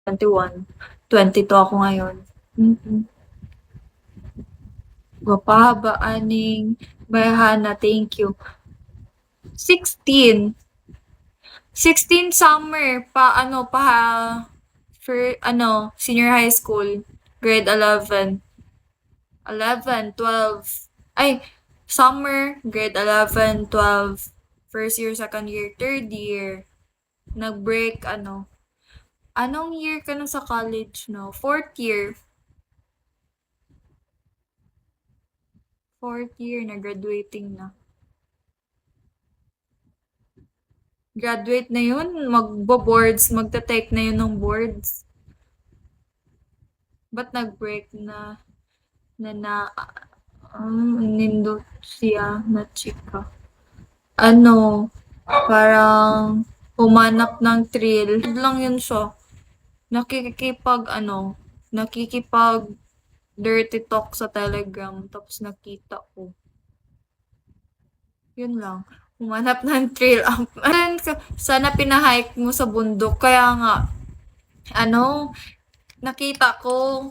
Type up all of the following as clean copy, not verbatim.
21, 22 ako ngayon. Gwapahaba aning bayhana, thank you. 16. 16 summer senior high school, grade 11. 11, 12. Ay, summer, grade 11, 12. First year, second year, third year. Nag-break, anong year ka na sa college, no? Fourth year. Fourth year na graduating na. Graduate na yun, magbo-boards, magta-take na yun ng boards. Ba't nag-break na nindot siya na chika? Parang humanap ng thrill. Lang yun siya. Nakikipag dirty talk sa Telegram, tapos nakita ko. Yun lang. Humanap ng thrill. Sana pinahike mo sa bundok. Kaya nga, nakita ko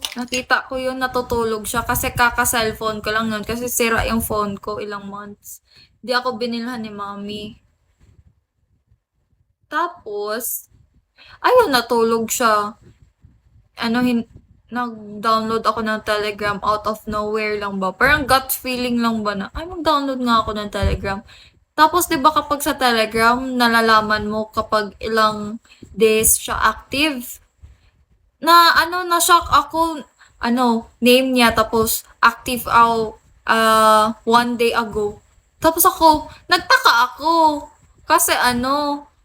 yun, natutulog siya kasi kaka-cellphone ko lang yun kasi sira yung phone ko ilang months. Di ako binilhan ni mommy. Tapos, ayun, natulog siya. Nag-download ako ng Telegram out of nowhere lang ba? Parang gut feeling lang ba na, ay, mag-download nga ako ng Telegram. Tapos, di ba kapag sa Telegram, nalalaman mo kapag ilang days siya active? Na-shock ako, name niya, tapos active out, 1 day ago. Tapos nagtaka ako. Kasi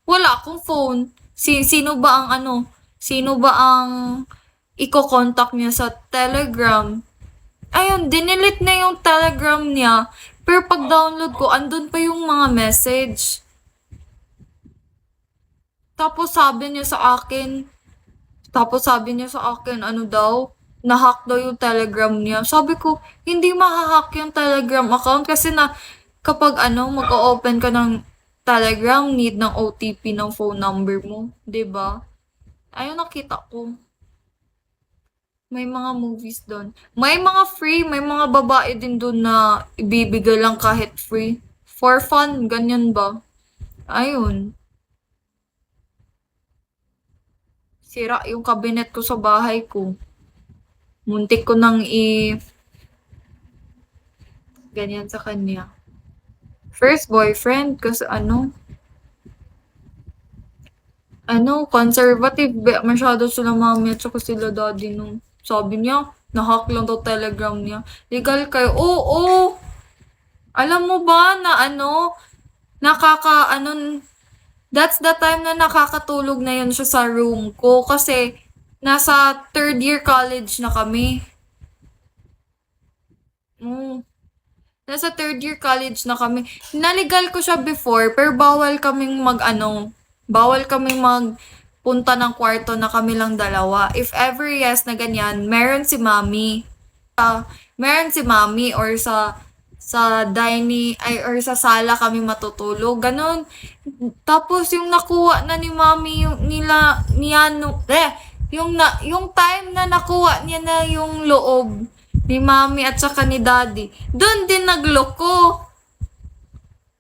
wala akong phone. Sino ba ang iko-contact niya sa Telegram? Ayun, dinilit na yung Telegram niya. Pero pag download ko, andun pa yung mga message. Tapos sabi niya sa akin, na-hack daw yung Telegram niya. Sabi ko, hindi mahahack yung Telegram account kasi kapag mag-o-open ka ng Telegram, need ng OTP ng phone number mo. 'Di ba? Ayun, nakita ko. May mga movies doon. May mga free, may mga babae din doon na ibibigay lang kahit free. For fun, ganyan ba? Ayun. Sira yung cabinet ko sa bahay ko. Muntik ko nang ganyan sa kanya. First boyfriend, kasi conservative, masyado sila mami at saka sila daddy nung sabi niya, na-hack lang daw Telegram niya. Legal kayo. Oo! Alam mo ba na that's the time na nakakatulog na yun siya sa room ko kasi nasa third year college na kami. Nasa third year college na kami. Naligal ko siya before, pero bawal kaming magpunta ng kwarto na kami lang dalawa. If ever yes na ganyan, meron si mami. Meron si mami or sa dining or sa sala kami matutulog. Ganon. Tapos yung nakuha na ni mami yung time na nakuha niya na yung loob ni mami at saka ni daddy, doon din nagloko.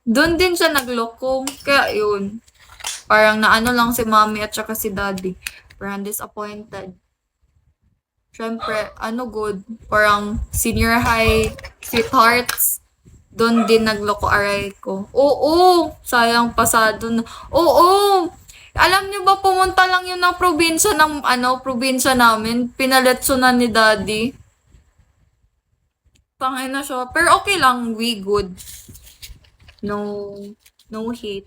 Doon din siya nagloko. Kaya yun. Parang lang si mami at saka si daddy. Parang disappointed. Siyempre, good. Parang senior high sweethearts. Doon din nagloko aray ko. Oo! Sayang pasado na. Oo! Alam niyo ba, pumunta lang yun ng probinsya namin. Pinaletso na ni daddy. Tangay na siya. Pero okay lang, we good. No hate.